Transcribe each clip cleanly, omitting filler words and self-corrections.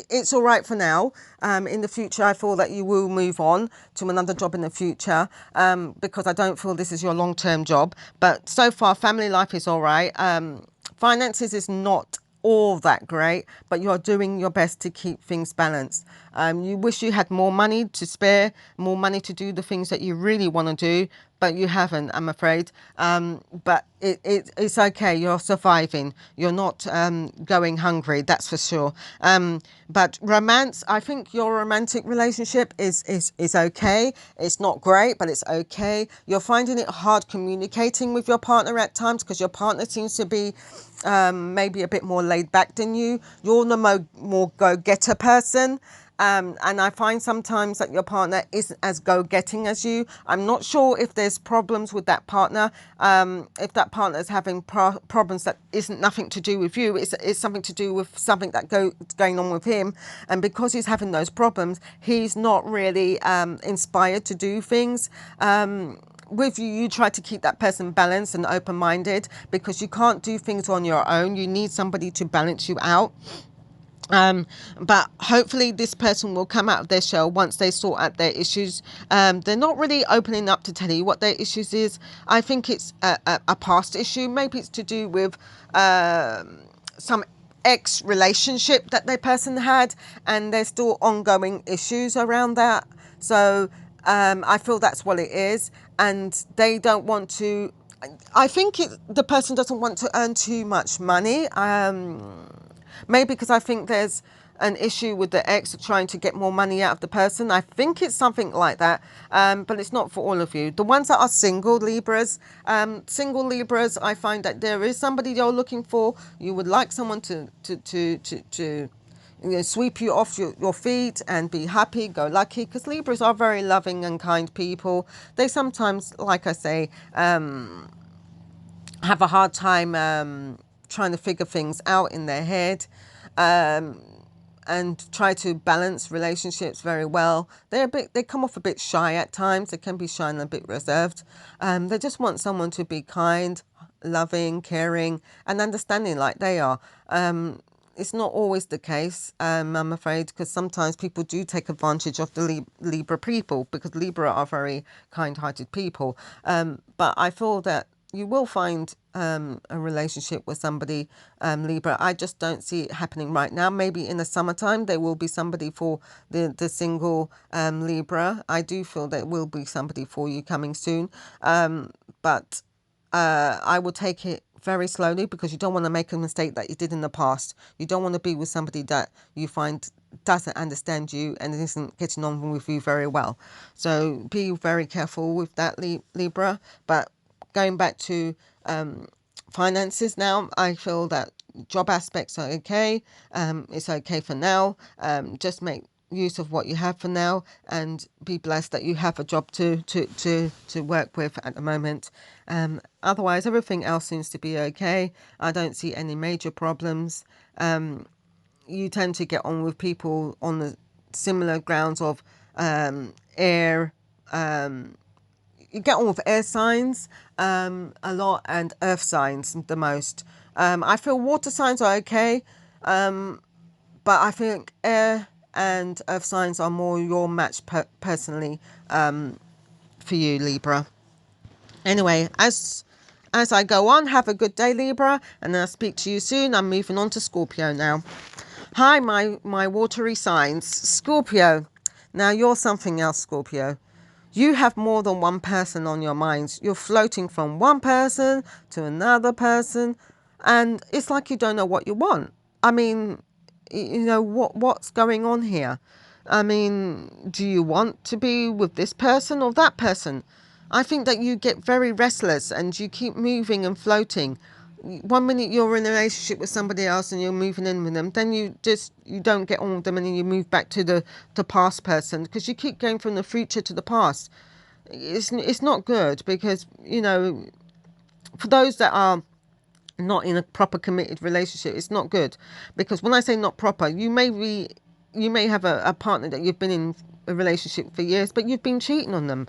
It's all right for now. In the future, I feel that you will move on to another job in the future, because I don't feel this is your long-term job. But so far, family life is all right. Finances is not all that great, but you're doing your best to keep things balanced. You wish you had more money to spare, more money to do the things that you really want to do, but you haven't, I'm afraid. But it's okay. You're surviving. You're not going hungry, that's for sure. But romance, I think your romantic relationship is okay. It's not great, but it's okay. You're finding it hard communicating with your partner at times because your partner seems to be maybe a bit more laid back than you. You're the more go-getter person. And I find sometimes that your partner isn't as go-getting as you. I'm not sure if there's problems with that partner. If that partner is having problems that isn't nothing to do with you, it's something to do with something that going on with him. And because he's having those problems, he's not really inspired to do things. With you, you try to keep that person balanced and open-minded because you can't do things on your own. You need somebody to balance you out. But hopefully this person will come out of their shell once they sort out their issues. They're not really opening up to tell you what their issues is. I think it's a past issue. Maybe it's to do with some ex-relationship that their person had, and there's still ongoing issues around that. So I feel that's what it is, and they don't want to. I think the person doesn't want to earn too much money. Maybe because I think there's an issue with the ex trying to get more money out of the person. I think it's something like that, but it's not for all of you. The ones that are single Libras, I find that there is somebody you're looking for. You would like someone to sweep you off your feet and be happy, go lucky, because Libras are very loving and kind people. They sometimes, like I say, have a hard time trying to figure things out in their head, and try to balance relationships very well. They come off a bit shy at times. They can be shy and a bit reserved. They just want someone to be kind, loving, caring, and understanding like they are. It's not always the case, I'm afraid, because sometimes people do take advantage of the Libra people, because Libra are very kind-hearted people. But I feel that you will find a relationship with somebody, Libra. I just don't see it happening right now. Maybe in the summertime there will be somebody for the single Libra. I do feel there will be somebody for you coming soon. But I will take it very slowly, because you don't want to make a mistake that you did in the past. You don't want to be with somebody that you find doesn't understand you and isn't getting on with you very well. So be very careful with that, Libra. But going back to finances now, I feel that job aspects are okay. It's okay for now. Just make use of what you have for now, and be blessed that you have a job to work with at the moment. Otherwise, everything else seems to be okay. I don't see any major problems. You tend to get on with people on the similar grounds of air. You get on with air signs a lot, and earth signs the most. I feel water signs are okay, but I think air and earth signs are more your match personally, for you, Libra. Anyway, as I go on, have a good day, Libra, and I'll speak to you soon. I'm moving on to Scorpio now. Hi, my watery signs. Scorpio. Now you're something else, Scorpio. You have more than one person on your mind. You're floating from one person to another person, and it's like you don't know what you want. I mean, what's going on here? I mean, do you want to be with this person or that person? I think that you get very restless and you keep moving and floating. One minute you're in a relationship with somebody else and you're moving in with them, then you don't get on with them, and then you move back to the past person, because you keep going from the future to the past. It's not good, because for those that are not in a proper committed relationship, it's not good. Because when I say not proper, you may have a partner that you've been in a relationship for years, but you've been cheating on them,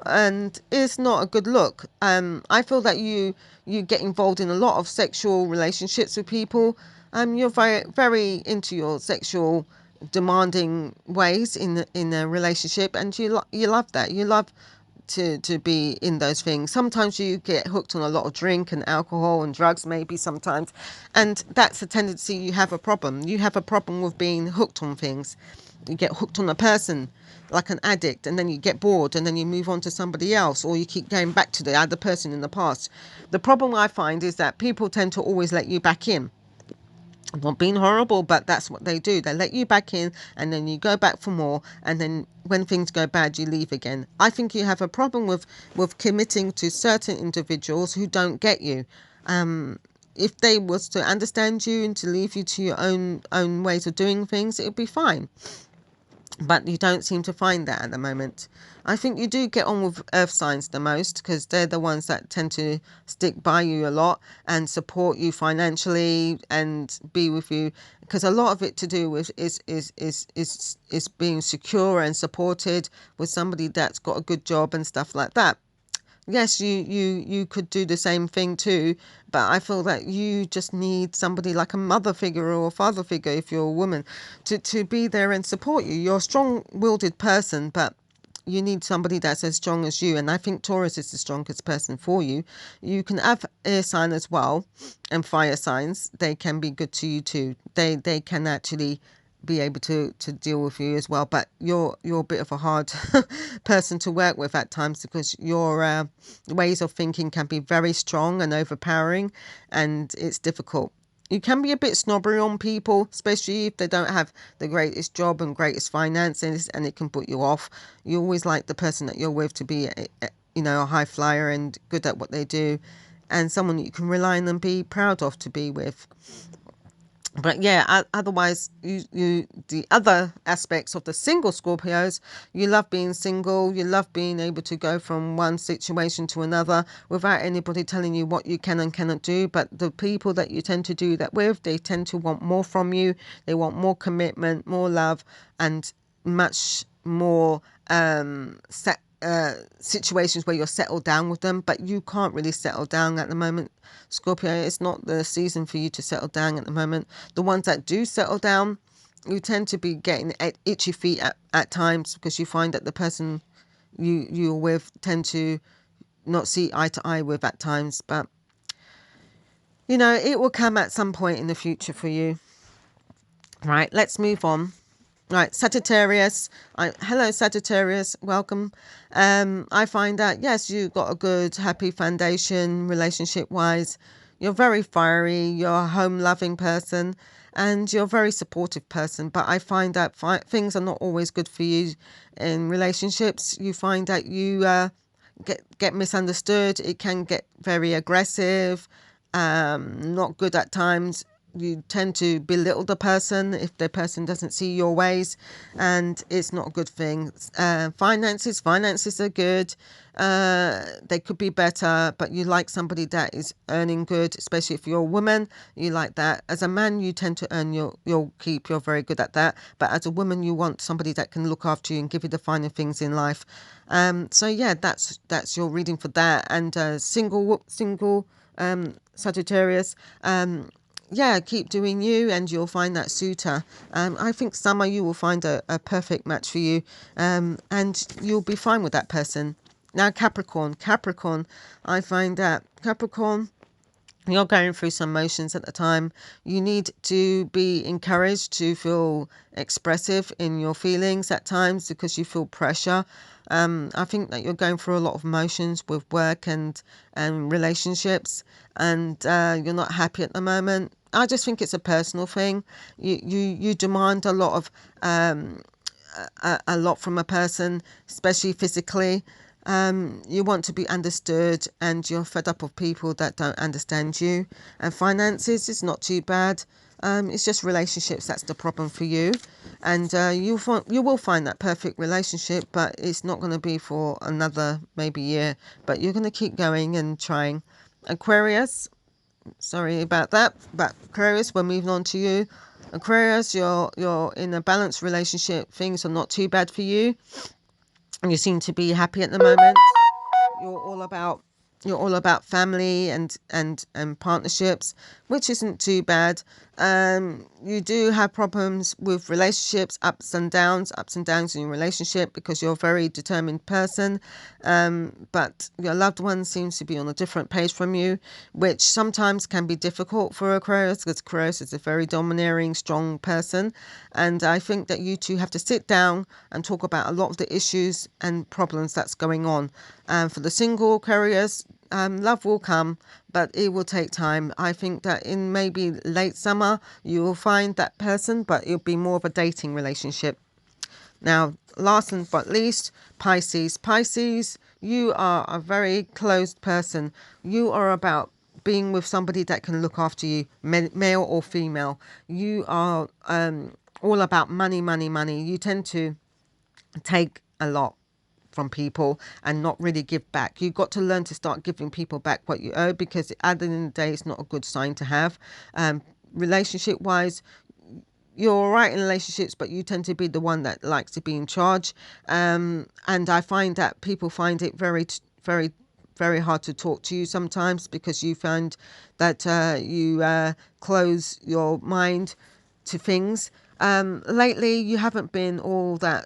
and it's not a good look. I feel that you get involved in a lot of sexual relationships with people. You're very, very into your sexual demanding ways in a relationship, and you love that. You love to be in those things. Sometimes you get hooked on a lot of drink and alcohol and drugs, maybe sometimes, and that's a tendency. You have a problem. You have a problem with being hooked on things. You get hooked on a person like an addict, and then you get bored, and then you move on to somebody else, or you keep going back to the other person in the past. The problem I find is that people tend to always let you back in. I'm not being horrible, but that's what they do. They let you back in, and then you go back for more, and then when things go bad, you leave again. I think you have a problem with committing to certain individuals who don't get you. If they was to understand you and to leave you to your own ways of doing things, it would be fine. But you don't seem to find that at the moment. I think you do get on with earth signs the most, because they're the ones that tend to stick by you a lot and support you financially and be with you, because a lot of it to do with is being secure and supported with somebody that's got a good job and stuff like that. Yes, you could do the same thing too, but I feel that you just need somebody like a mother figure or a father figure, if you're a woman, to be there and support you. You're a strong-willed person, but you need somebody that's as strong as you, and I think Taurus is the strongest person for you. You can have air sign as well, and fire signs. They can be good to you too. They can actually be able to deal with you as well, but you're a bit of a hard person to work with at times, because your ways of thinking can be very strong and overpowering, and it's difficult. You can be a bit snobbery on people, especially if they don't have the greatest job and greatest finances, and it can put you off. You always like the person that you're with to be a high flyer and good at what they do, and someone you can rely on and be proud of to be with. But yeah, otherwise, the other aspects of the single Scorpios, you love being single. You love being able to go from one situation to another without anybody telling you what you can and cannot do. But the people that you tend to do that with, they tend to want more from you. They want more commitment, more love, and much more situations where you're settled down with them. But you can't really settle down at the moment, Scorpio. It's not the season for you to settle down at the moment. The ones that do settle down, you tend to be getting itchy feet at times, because you find that the person you're with tend to not see eye to eye with at times. But it will come at some point in the future for you. Right, let's move on. Right, Sagittarius. Hello, Sagittarius. Welcome. I find that, yes, you've got a good, happy foundation relationship-wise. You're very fiery. You're a home-loving person, and you're a very supportive person. But I find that things are not always good for you in relationships. You find that you get misunderstood. It can get very aggressive, not good at times. You tend to belittle the person if the person doesn't see your ways, and it's not a good thing. Finances are good. They could be better, but you like somebody that is earning good, especially if you're a woman. You like that. As a man, you tend to earn your keep. You're very good at that. But as a woman, you want somebody that can look after you and give you the finer things in life. So yeah, that's your reading for that. And single Sagittarius. Yeah, keep doing you, and you'll find that suitor. I think summer you will find a perfect match for you, and you'll be fine with that person. Now, Capricorn, I find that Capricorn, you're going through some motions at the time. You need to be encouraged to feel expressive in your feelings at times, because you feel pressure. I think that you're going through a lot of emotions with work and relationships, and you're not happy at the moment. I just think it's a personal thing. You demand a lot of a lot from a person, especially physically. You want to be understood, and you're fed up of people that don't understand you. And finances is not too bad. It's just relationships that's the problem for you. And you will find that perfect relationship, but it's not going to be for another maybe year. But you're going to keep going and trying. Aquarius, sorry about that, but Aquarius, we're moving on to you. Aquarius, you're in a balanced relationship. Things are not too bad for you. You seem to be happy at the moment. You're all about family and partnerships, which isn't too bad. You do have problems with relationships, ups and downs in your relationship because you're a very determined person. But your loved one seems to be on a different page from you, which sometimes can be difficult for Aquarius because Aquarius is a very domineering, strong person. And I think that you two have to sit down and talk about a lot of the issues and problems that's going on. For the single Aquarius, love will come, but it will take time. I think that in maybe late summer, you will find that person, but it'll be more of a dating relationship. Now, last and but least, Pisces. Pisces, you are a very closed person. You are about being with somebody that can look after you, male or female. You are all about money, money, money. You tend to take a lot from people and not really give back. You've got to learn to start giving people back what you owe, because at the end of the day, it's not a good sign to have. Relationship wise, you're all right in relationships, but you tend to be the one that likes to be in charge. And I find that people find it very, very hard to talk to you sometimes, because you find that you close your mind to things. Lately, you haven't been all that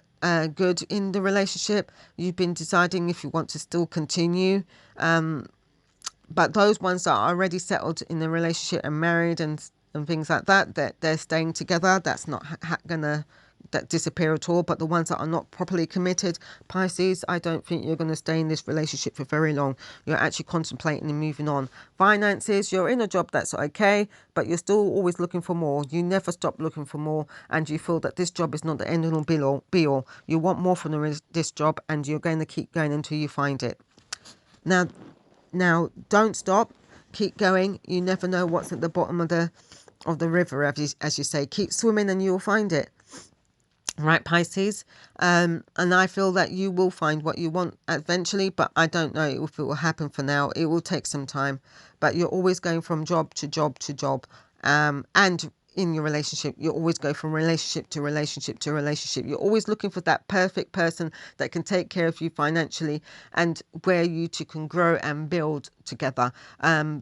good in the relationship. You've been deciding if you want to still continue. But those ones that are already settled in the relationship and married and things like that, they're staying together. That's not gonna that disappear at all. But the ones that are not properly committed, Pisces, I don't think you're going to stay in this relationship for very long. You're actually contemplating and moving on. Finances, you're in a job that's okay, but you're still always looking for more. You never stop looking for more, and you feel that this job is not the end all be all. You want more from this job, and you're going to keep going until you find it. Now, don't stop. Keep going. You never know what's at the bottom of the river, as you say. Keep swimming, and you'll find it. Right, Pisces. And I feel that you will find what you want eventually, but I don't know if it will happen for now. It will take some time, but you're always going from job to job to job. And in your relationship, you always go from relationship to relationship to relationship. You're always looking for that perfect person that can take care of you financially, and where you two can grow and build together.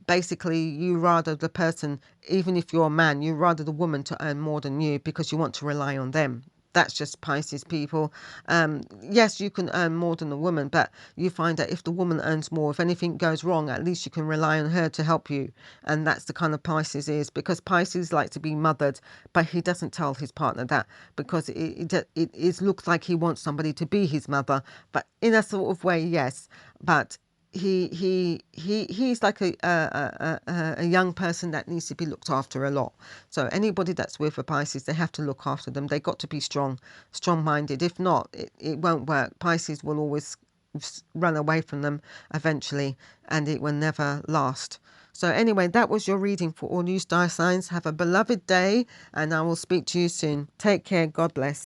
Basically, you rather the person, even if you're a man, you rather the woman to earn more than you, because you want to rely on them. That's just Pisces people. Yes, you can earn more than a woman, but you find that if the woman earns more, if anything goes wrong, at least you can rely on her to help you. And that's the kind of Pisces is, because Pisces likes to be mothered, but he doesn't tell his partner that, because it looks like he wants somebody to be his mother. But in a sort of way, yes. But he's like a young person that needs to be looked after a lot. So anybody that's with a Pisces, they have to look after them. They got to be strong-minded. If not, it won't work. Pisces will always run away from them eventually, and it will never last. So anyway, that was your reading for all new star signs. Have a beloved day, and I will speak to you soon. Take care. God bless.